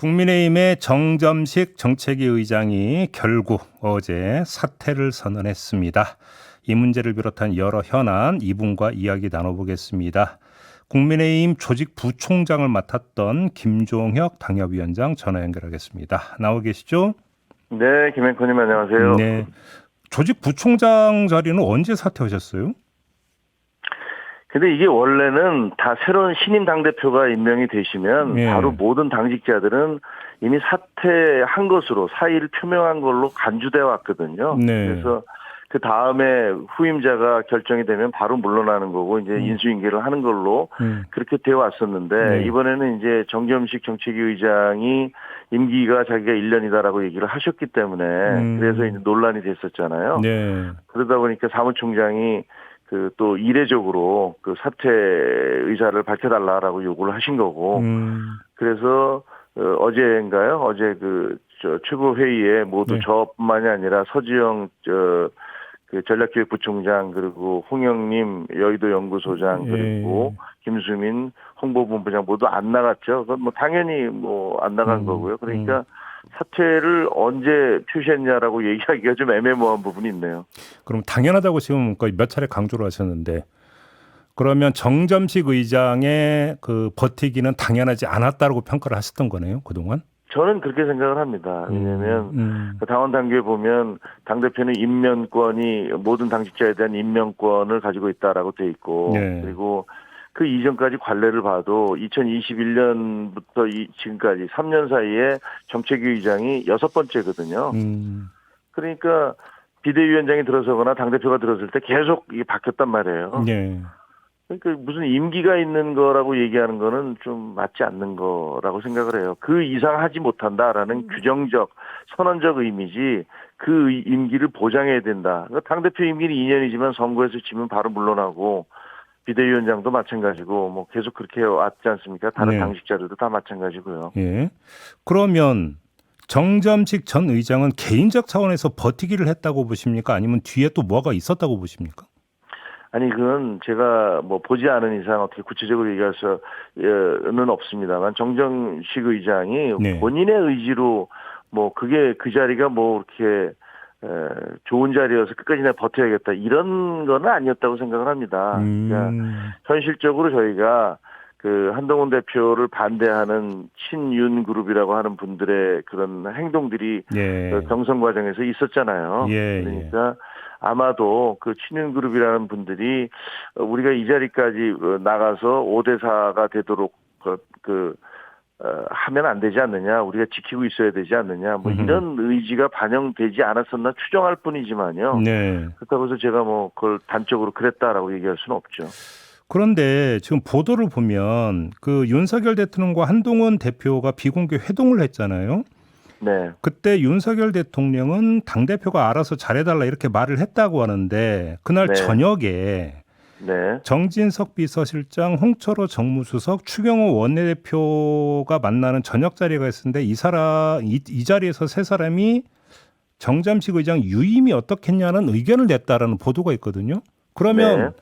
국민의힘의 정점식 정책위 의장이 결국 어제 사퇴를 선언했습니다. 이 문제를 비롯한 여러 현안 이분과 이야기 나눠보겠습니다. 국민의힘 조직 부총장을 맡았던 김종혁 당협위원장 전화 연결하겠습니다. 나오 계시죠? 네, 김행커님 안녕하세요. 네. 조직 부총장 자리는 언제 사퇴하셨어요? 근데 이게 원래는 다 새로운 신임 당대표가 임명이 되시면 예. 바로 모든 당직자들은 이미 사퇴한 것으로 사의를 표명한 걸로 간주되어 왔거든요. 네. 그래서 그 다음에 후임자가 결정이 되면 바로 물러나는 거고 이제 인수인계를 하는 걸로 그렇게 되어 왔었는데 네. 이번에는 이제 정점식 정책위 의장이 임기가 자기가 1년이다라고 얘기를 하셨기 때문에 그래서 이제 논란이 됐었잖아요. 네. 그러다 보니까 사무총장이 그 또 이례적으로 그 사퇴 의사를 밝혀달라라고 요구를 하신 거고 그래서 어제인가요? 어제 저 최고 회의에 모두 네. 저뿐만이 아니라 서지영 그 전략기획부총장 그리고 홍영님 여의도 연구소장 그리고 김수민 홍보본부장 모두 안 나갔죠. 그건 뭐 당연히 뭐 안 나간 거고요. 그러니까 사퇴를 언제 표시했냐라고 얘기하기가 좀 애매모호한 부분이 있네요. 그럼 당연하다고 지금 거의 몇 차례 강조를 하셨는데 그러면 정점식 의장의 그 버티기는 당연하지 않았다고 평가를 하셨던 거네요, 그동안? 저는 그렇게 생각을 합니다. 왜냐하면 당원 당규에 보면 당대표는 임명권이 모든 당직자에 대한 임명권을 가지고 있다라고 돼 있고 네. 그리고 그 이전까지 관례를 봐도 2021년부터 지금까지 3년 사이에 정책위 의장이 6번째거든요. 그러니까 비대위원장이 들어서거나 당대표가 들어설 때 계속 이게 바뀌었단 말이에요. 네. 그러니까 무슨 임기가 있는 거라고 얘기하는 거는 좀 맞지 않는 거라고 생각을 해요. 그 이상 하지 못한다라는 규정적, 선언적 의미지 그 임기를 보장해야 된다. 그러니까 당대표 임기는 2년이지만 선거에서 지면 바로 물러나고 비대위원장도 마찬가지고 뭐 계속 그렇게 왔지 않습니까? 다른 네. 당직자들도 다 마찬가지고요. 예. 그러면 정점식 전 의장은 개인적 차원에서 버티기를 했다고 보십니까? 아니면 뒤에 또 뭐가 있었다고 보십니까? 아니 그건 제가 뭐 보지 않은 이상 어떻게 구체적으로 얘기할 수는 없습니다만 정정식 의장이 네. 본인의 의지로 뭐 그게 그 자리가 뭐 이렇게 좋은 자리여서 끝까지 내가 버텨야겠다 이런 거는 아니었다고 생각을 합니다. 그러니까 현실적으로 저희가 그 한동훈 대표를 반대하는 친윤 그룹이라고 하는 분들의 그런 행동들이 예. 그 경선 과정에서 있었잖아요. 예, 그러니까 아마도 그 친윤 그룹이라는 분들이 우리가 이 자리까지 나가서 5대4가 되도록 하면 안 되지 않느냐, 우리가 지키고 있어야 되지 않느냐, 뭐 이런 의지가 반영되지 않았었나 추정할 뿐이지만요. 네. 그렇다고 해서 제가 뭐 그걸 단적으로 그랬다라고 얘기할 수는 없죠. 그런데 지금 보도를 보면 그 윤석열 대통령과 한동훈 대표가 비공개 회동을 했잖아요. 네. 그때 윤석열 대통령은 당대표가 알아서 잘해달라 이렇게 말을 했다고 하는데 그날 네. 저녁에 네. 정진석 비서실장, 홍철호 정무수석, 추경호 원내대표가 만나는 저녁 자리가 있었는데 이 자리에서 세 사람이 정점식 의장 유임이 어떻겠냐는 의견을 냈다라는 보도가 있거든요. 그러면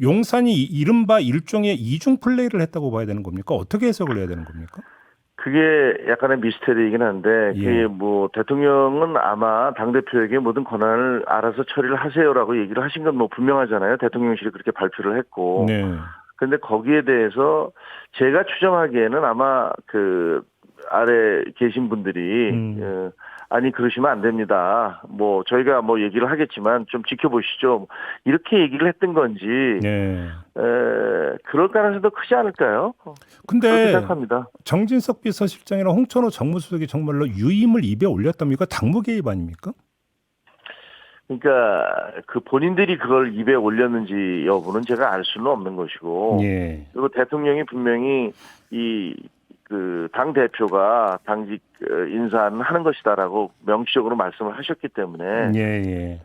용산이 이른바 일종의 이중 플레이를 했다고 봐야 되는 겁니까? 어떻게 해석을 해야 되는 겁니까? 그게 약간의 미스테리이긴 한데, 그게 뭐, 대통령은 아마 당대표에게 모든 권한을 알아서 처리를 하세요라고 얘기를 하신 건 뭐 분명하잖아요. 대통령실이 그렇게 발표를 했고. 네. 근데 거기에 대해서 제가 추정하기에는 아마 그 아래 계신 분들이, 아니, 그러시면 안 됩니다. 뭐, 저희가 뭐 얘기를 하겠지만 좀 지켜보시죠. 이렇게 얘기를 했던 건지, 네. 그럴 가능성도 크지 않을까요? 근데 그렇게 생각합니다. 정진석 비서실장이랑 홍천호 정무수석이 정말로 유임을 입에 올렸다면 이거 당무 개입 아닙니까? 그러니까 그 본인들이 그걸 입에 올렸는지 여부는 제가 알 수는 없는 것이고, 예. 그리고 대통령이 분명히 그 당 대표가 당직 인사는 하는 것이다라고 명시적으로 말씀을 하셨기 때문에 예.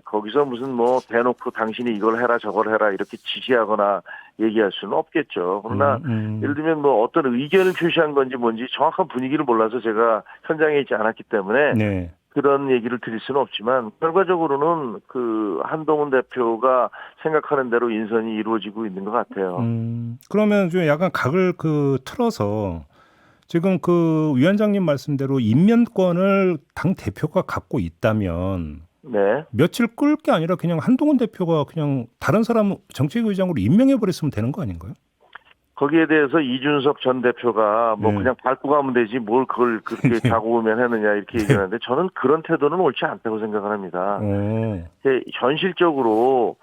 거기서 무슨 뭐 대놓고 당신이 이걸 해라 저걸 해라 이렇게 지시하거나 얘기할 수는 없겠죠. 그러나 예를 들면 뭐 어떤 의견을 표시한 건지 뭔지 정확한 분위기를 몰라서 제가 현장에 있지 않았기 때문에 네. 그런 얘기를 드릴 수는 없지만 결과적으로는 그 한동훈 대표가 생각하는 대로 인선이 이루어지고 있는 것 같아요. 그러면 좀 약간 각을 틀어서 지금 그 위원장님 말씀대로 임명권을 당 대표가 갖고 있다면 네. 며칠 끌 게 아니라 그냥 한동훈 대표가 그냥 다른 사람 정책의장으로 임명해 버렸으면 되는 거 아닌가요? 거기에 대해서 이준석 전 대표가 뭐 네. 그냥 밟고 가면 되지 뭘 그걸 그렇게 자고 오면 하느냐 이렇게 얘기하는데 저는 그런 태도는 옳지 않다고 생각을 합니다. 오. 현실적으로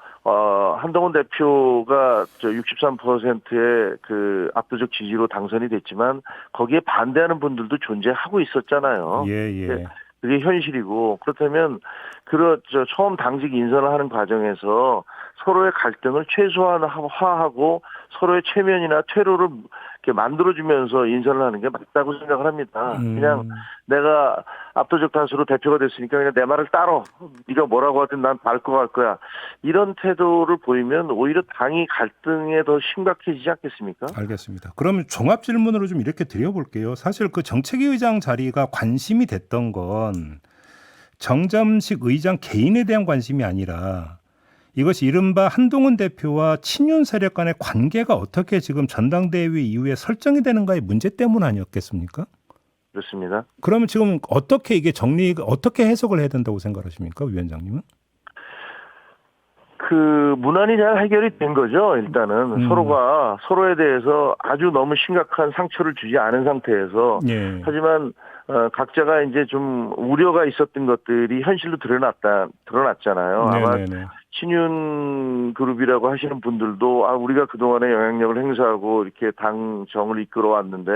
한동훈 대표가 저 63%의 그 압도적 지지로 당선이 됐지만 거기에 반대하는 분들도 존재하고 있었잖아요. 예. 그게 현실이고 그렇다면 처음 당직 인선을 하는 과정에서 서로의 갈등을 최소화하고 서로의 체면이나 퇴로를 이렇게 만들어주면서 인선을 하는 게 맞다고 생각을 합니다. 그냥 내가 압도적 다수로 대표가 됐으니까 그냥 내 말을 따라. 네가 뭐라고 하든 난 밟고 갈 거야. 이런 태도를 보이면 오히려 당이 갈등에 더 심각해지지 않겠습니까? 알겠습니다. 그러면 종합 질문으로 좀 이렇게 드려볼게요. 사실 그 정책위 의장 자리가 관심이 됐던 건 정점식 의장 개인에 대한 관심이 아니라 이것이 이른바 한동훈 대표와 친윤 세력 간의 관계가 어떻게 지금 전당대회 이후에 설정이 되는가의 문제 때문 아니었겠습니까? 그렇습니다. 그러면 지금 어떻게 이게 어떻게 해석을 해야 된다고 생각하십니까, 위원장님은? 그 무난히 잘 해결이 된 거죠. 일단은 서로가 서로에 대해서 아주 너무 심각한 상처를 주지 않은 상태에서 예. 하지만 각자가 이제 좀 우려가 있었던 것들이 현실로 드러났잖아요. 아마 네네네. 친윤 그룹이라고 하시는 분들도 우리가 그동안에 영향력을 행사하고 이렇게 당정을 이끌어 왔는데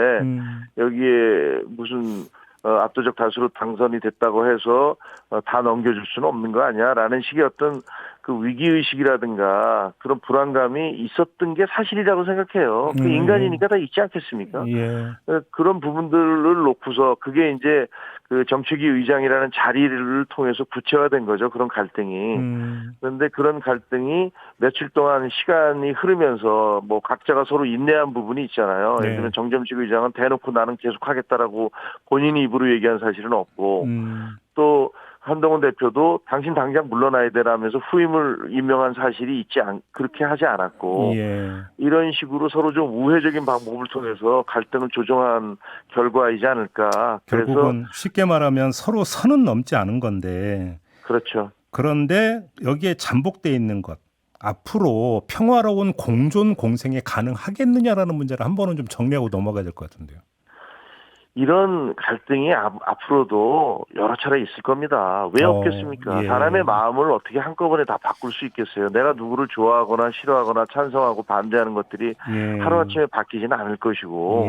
여기에 무슨 압도적 다수로 당선이 됐다고 해서 다 넘겨줄 수는 없는 거 아니야라는 식의 어떤 그 위기의식이라든가 그런 불안감이 있었던 게 사실이라고 생각해요. 그 인간이니까 다 있지 않겠습니까? 예. 그런 부분들을 놓고서 그게 이제 그 정책위 의장이라는 자리를 통해서 구체화된 거죠. 그런 갈등이. 그런데 그런 갈등이 며칠 동안 시간이 흐르면서 뭐 각자가 서로 인내한 부분이 있잖아요. 예를 들면 정점식 의장은 대놓고 나는 계속 하겠다라고 본인이 입으로 얘기한 사실은 없고 또 한동훈 대표도 당신 당장 물러나야 되라면서 후임을 임명한 사실이 그렇게 하지 않았고 예. 이런 식으로 서로 좀 우회적인 방법을 통해서 갈등을 조정한 결과이지 않을까. 결국은 쉽게 말하면 서로 선은 넘지 않은 건데 그렇죠. 그런데 여기에 잠복돼 있는 것 앞으로 평화로운 공존 공생이 가능하겠느냐라는 문제를 한 번은 좀 정리하고 넘어가야 될 것 같은데요. 이런 갈등이 앞으로도 여러 차례 있을 겁니다. 왜 없겠습니까? 예. 사람의 마음을 어떻게 한꺼번에 다 바꿀 수 있겠어요. 내가 누구를 좋아하거나 싫어하거나 찬성하고 반대하는 것들이 하루아침에 바뀌지는 않을 것이고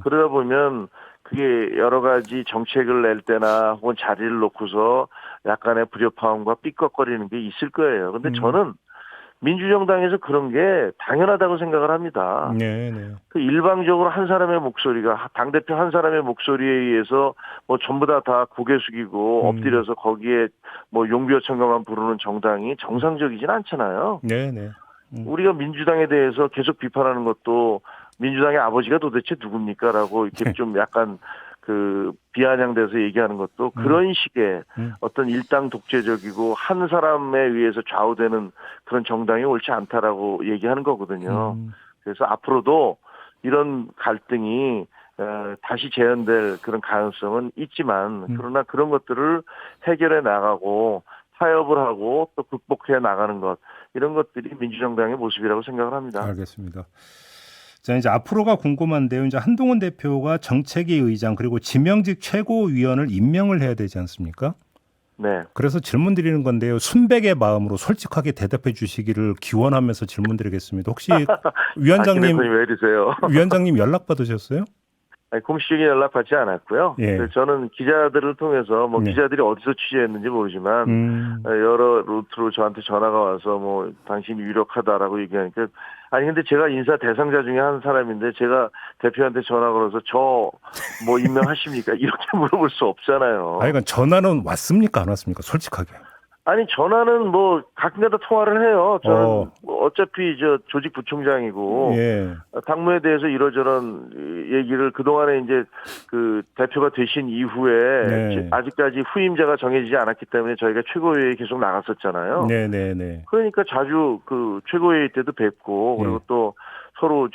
그러다 보면 그게 여러 가지 정책을 낼 때나 혹은 자리를 놓고서 약간의 불협화음과 삐걱거리는 게 있을 거예요. 근데 저는 민주정당에서 그런 게 당연하다고 생각을 합니다. 그 일방적으로 한 사람의 목소리가 당대표 한 사람의 목소리에 의해서 뭐 전부 다 고개 숙이고 엎드려서 거기에 뭐 용비어천가만 부르는 정당이 정상적이진 않잖아요. 우리가 민주당에 대해서 계속 비판하는 것도 민주당의 아버지가 도대체 누굽니까라고 이렇게 좀 약간 그 비아냥대서 얘기하는 것도 그런 식의 어떤 일당 독재적이고 한 사람에 의해서 좌우되는 그런 정당이 옳지 않다라고 얘기하는 거거든요. 그래서 앞으로도 이런 갈등이 다시 재현될 그런 가능성은 있지만 그러나 그런 것들을 해결해 나가고 타협을 하고 또 극복해 나가는 것 이런 것들이 민주정당의 모습이라고 생각을 합니다. 알겠습니다. 자, 이제 앞으로가 궁금한데요. 이제 한동훈 대표가 정책위 의장 그리고 지명직 최고위원을 임명을 해야 되지 않습니까? 네. 그래서 질문 드리는 건데요. 순백의 마음으로 솔직하게 대답해 주시기를 기원하면서 질문 드리겠습니다. 혹시 위원장님 왜 이러세요? 위원장님 연락 받으셨어요? 아니, 공식적인 연락 받지 않았고요. 저는 기자들을 통해서 기자들이 어디서 취재했는지 모르지만 여러 루트로 저한테 전화가 와서 뭐 당신이 유력하다라고 얘기하니까 아니 근데 제가 인사 대상자 중에 한 사람인데 제가 대표한테 전화 걸어서 저 뭐 임명하십니까? 이렇게 물어볼 수 없잖아요. 아니, 그러니까 전화는 왔습니까? 안 왔습니까? 솔직하게. 아니 전화는 뭐 가끔가다 통화를 해요. 저는 뭐 어차피 조직 부총장이고 당무에 대해서 이러저런 얘기를 그동안에 이제 그 대표가 되신 이후에 아직까지 후임자가 정해지지 않았기 때문에 저희가 최고회의에 계속 나갔었잖아요. 그러니까 자주 그 최고회의 때도 뵙고 그리고 또 서로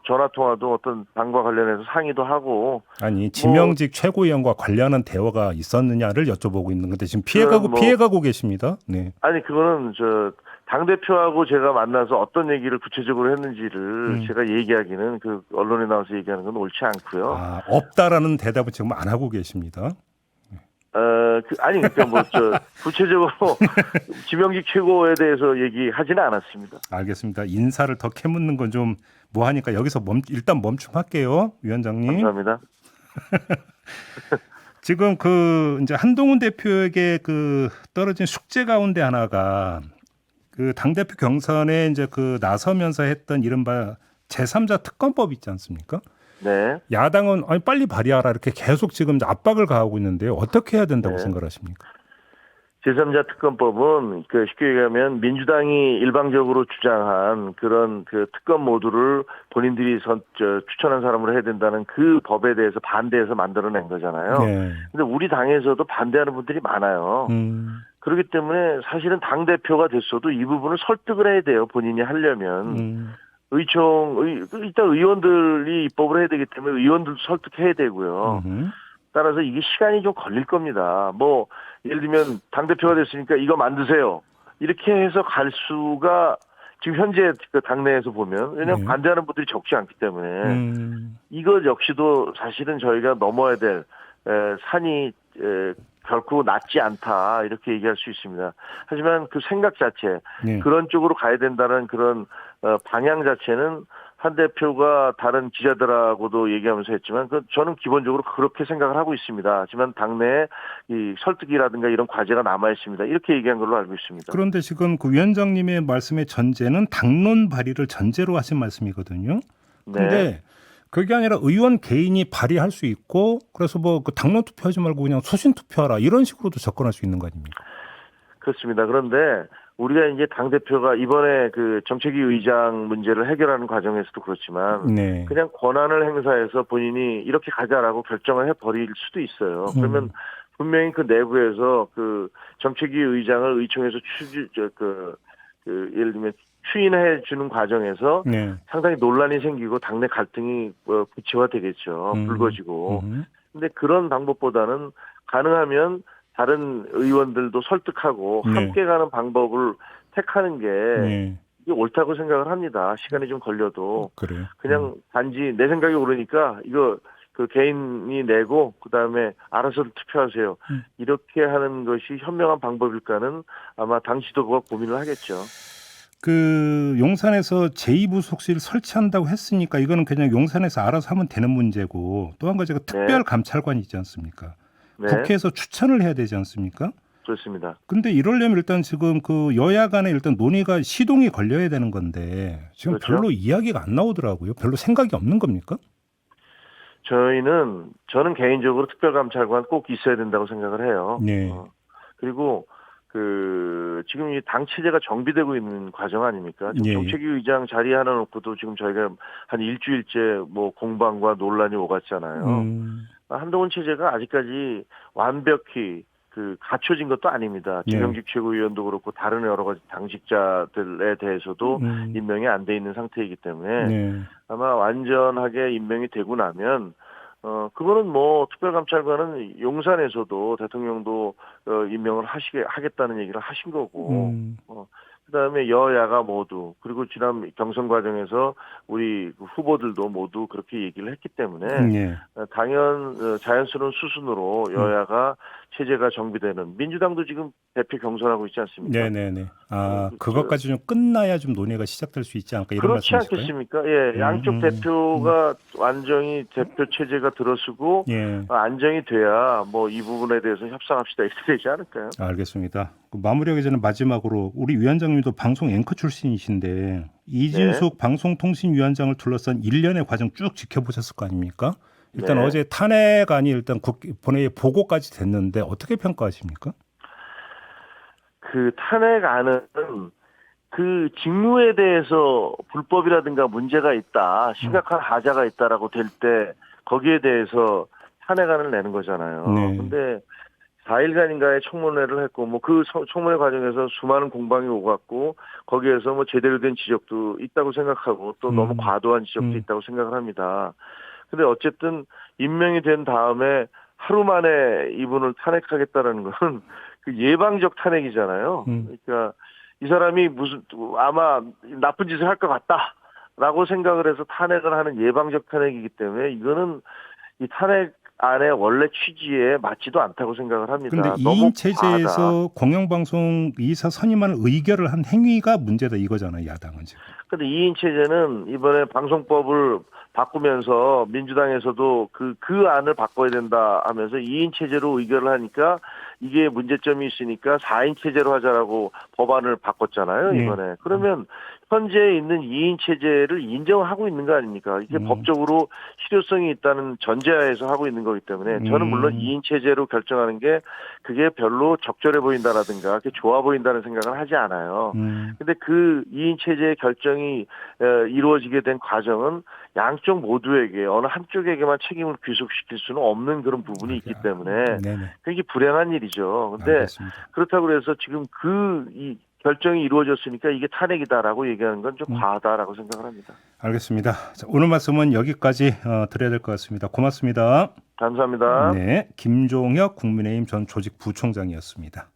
전화 통화도 어떤 당과 관련해서 상의도 하고 아니 지명직 최고위원과 관련한 대화가 있었느냐를 여쭤보고 있는 건데 지금 그건 뭐- 피해가고 계십니다. 네. 아니 그거는 당 대표하고 제가 만나서 어떤 얘기를 구체적으로 했는지를 제가 얘기하기는 그 언론에 나와서 얘기하는 건 옳지 않고요. 아, 없다라는 대답은 지금 안 하고 계십니다. 그러니까 구체적으로 지명직 최고에 대해서 얘기하지는 않았습니다. 알겠습니다. 인사를 더 캐묻는 건 좀 뭐하니까 여기서 일단 멈춤할게요, 위원장님. 감사합니다. 지금 이제 한동훈 대표에게 떨어진 숙제 가운데 하나가 당대표 경선에 이제 나서면서 했던 이른바 제3자 특검법 있지 않습니까? 네. 야당은 아니 빨리 발의하라 이렇게 계속 지금 압박을 가하고 있는데요. 어떻게 해야 된다고 네. 생각하십니까? 제3자 특검법은 쉽게 얘기하면 민주당이 일방적으로 주장한 그런 특검 모두를 본인들이 추천한 사람으로 해야 된다는 그 법에 대해서 반대해서 만들어낸 거잖아요. 네. 근데 우리 당에서도 반대하는 분들이 많아요. 그렇기 때문에 사실은 당 대표가 됐어도 이 부분을 설득을 해야 돼요. 본인이 하려면. 일단 의원들이 입법을 해야 되기 때문에 의원들도 설득해야 되고요. 따라서 이게 시간이 좀 걸릴 겁니다. 예를 들면 당대표가 됐으니까 이거 만드세요. 이렇게 해서 갈 수가 지금 현재 당내에서 보면 왜냐하면 네. 반대하는 분들이 적지 않기 때문에 이것 역시도 사실은 저희가 넘어야 될 산이 결코 낮지 않다 이렇게 얘기할 수 있습니다. 하지만 그 생각 자체 네. 그런 쪽으로 가야 된다는 그런 방향 자체는 한 대표가 다른 기자들하고도 얘기하면서 했지만 저는 기본적으로 그렇게 생각을 하고 있습니다. 하지만 당내에 이 설득이라든가 이런 과제가 남아 있습니다. 이렇게 얘기한 걸로 알고 있습니다. 그런데 지금 위원장님의 말씀의 전제는 당론 발의를 전제로 하신 말씀이거든요. 그런데 네. 그게 아니라 의원 개인이 발의할 수 있고 그래서 당론 투표하지 말고 그냥 소신 투표하라 이런 식으로도 접근할 수 있는 거 아닙니까? 그렇습니다. 그런데 우리가 이제 당대표가 이번에 정책위 의장 문제를 해결하는 과정에서도 그렇지만 네. 그냥 권한을 행사해서 본인이 이렇게 가자라고 결정을 해버릴 수도 있어요. 그러면 분명히 그 내부에서 정책위 의장을 의총에서 예를 들면 추인해 주는 과정에서 네. 상당히 논란이 생기고 당내 갈등이 구체화되겠죠. 불거지고. 근데 그런 방법보다는 가능하면 다른 의원들도 설득하고 네. 함께 가는 방법을 택하는 게 네. 이게 옳다고 생각을 합니다. 시간이 좀 걸려도. 그래요. 그냥 단지 내 생각이 옳으니까 이거 개인이 내고 그다음에 알아서 투표하세요. 이렇게 하는 것이 현명한 방법일까는 아마 당 지도부가 고민을 하겠죠. 용산에서 제2부속실 설치한다고 했으니까 이거는 그냥 용산에서 알아서 하면 되는 문제고 또 한 가지가 특별감찰관이 있지 않습니까? 네. 국회에서 추천을 해야 되지 않습니까? 그렇습니다. 근데 이러려면 일단 지금 여야 간에 일단 논의가 시동이 걸려야 되는 건데 지금 그렇죠. 별로 이야기가 안 나오더라고요. 별로 생각이 없는 겁니까? 저는 개인적으로 특별감찰관 꼭 있어야 된다고 생각을 해요. 네. 그리고 지금 이 당 체제가 정비되고 있는 과정 아닙니까? 지금 예. 정책위 의장 자리 하나 놓고도 지금 저희가 한 일주일째 공방과 논란이 오갔잖아요. 한동훈 체제가 아직까지 완벽히 갖춰진 것도 아닙니다. 네. 지명직 최고위원도 그렇고 다른 여러 가지 당직자들에 대해서도 임명이 안 돼 있는 상태이기 때문에 네. 아마 완전하게 임명이 되고 나면 그거는 특별감찰관은 용산에서도 대통령도 임명을 하겠다는 얘기를 하신 거고 그다음에 여야가 모두 그리고 지난 경선 과정에서 우리 후보들도 모두 그렇게 얘기를 했기 때문에 네. 자연스러운 수순으로 여야가 체제가 정비되는 민주당도 지금 대표 경선하고 있지 않습니까? 네네네. 그것까지 좀 끝나야 좀 논의가 시작될 수 있지 않을까 이런 그렇지 말씀이실까요? 않겠습니까? 예, 양쪽 대표가 완전히 대표 체제가 들어서고 예. 안정이 돼야 이 부분에 대해서 협상합시다 이렇게 되지 않을까요? 알겠습니다. 마무리하기 전에 마지막으로 우리 위원장님도 방송 앵커 출신이신데 이진숙 방송통신위원장을 둘러싼 일련의 과정 쭉 지켜보셨을 거 아닙니까? 일단 어제 탄핵안이 일단 본회의 보고까지 됐는데 어떻게 평가하십니까? 탄핵안은 직무에 대해서 불법이라든가 문제가 있다, 심각한 하자가 있다라고 될 때 거기에 대해서 탄핵안을 내는 거잖아요. 네. 근데 4일간인가의 청문회를 했고 뭐 그 청문회 과정에서 수많은 공방이 오갔고 거기에서 뭐 제대로 된 지적도 있다고 생각하고 또 너무 과도한 지적도 있다고 생각을 합니다. 근데 어쨌든 임명이 된 다음에 하루 만에 이분을 탄핵하겠다라는 것은 그 예방적 탄핵이잖아요. 그러니까 이 사람이 무슨 아마 나쁜 짓을 할 것 같다라고 생각을 해서 탄핵을 하는 예방적 탄핵이기 때문에 이거는 이 탄핵 안에 원래 취지에 맞지도 않다고 생각을 합니다. 그런데 너무 2인 체제에서 공영방송 이사 선임하는 의결을 한 행위가 문제다 이거잖아요, 야당은 지금. 근데 2인 체제는 이번에 방송법을 바꾸면서 민주당에서도 그 안을 바꿔야 된다 하면서 2인 체제로 의결을 하니까 이게 문제점이 있으니까 4인 체제로 하자라고 법안을 바꿨잖아요, 네. 이번에. 그러면 현재 있는 2인 체제를 인정하고 있는 거 아닙니까? 이게 법적으로 실효성이 있다는 전제하에서 하고 있는 거기 때문에 저는 물론 2인 체제로 결정하는 게 그게 별로 적절해 보인다라든가 그게 좋아 보인다는 생각을 하지 않아요. 근데 그 2인 체제의 결정이 이루어지게 된 과정은 양쪽 모두에게 어느 한쪽에게만 책임을 귀속시킬 수는 없는 그런 부분이 있기 때문에 그게 불행한 일이죠. 근데 알겠습니다. 그렇다고 해서 지금 이 결정이 이루어졌으니까 이게 탄핵이다라고 얘기하는 건 좀 과하다라고 생각을 합니다. 알겠습니다. 자, 오늘 말씀은 여기까지 드려야 될 것 같습니다. 고맙습니다. 감사합니다. 네, 김종혁 국민의힘 전 조직부총장이었습니다.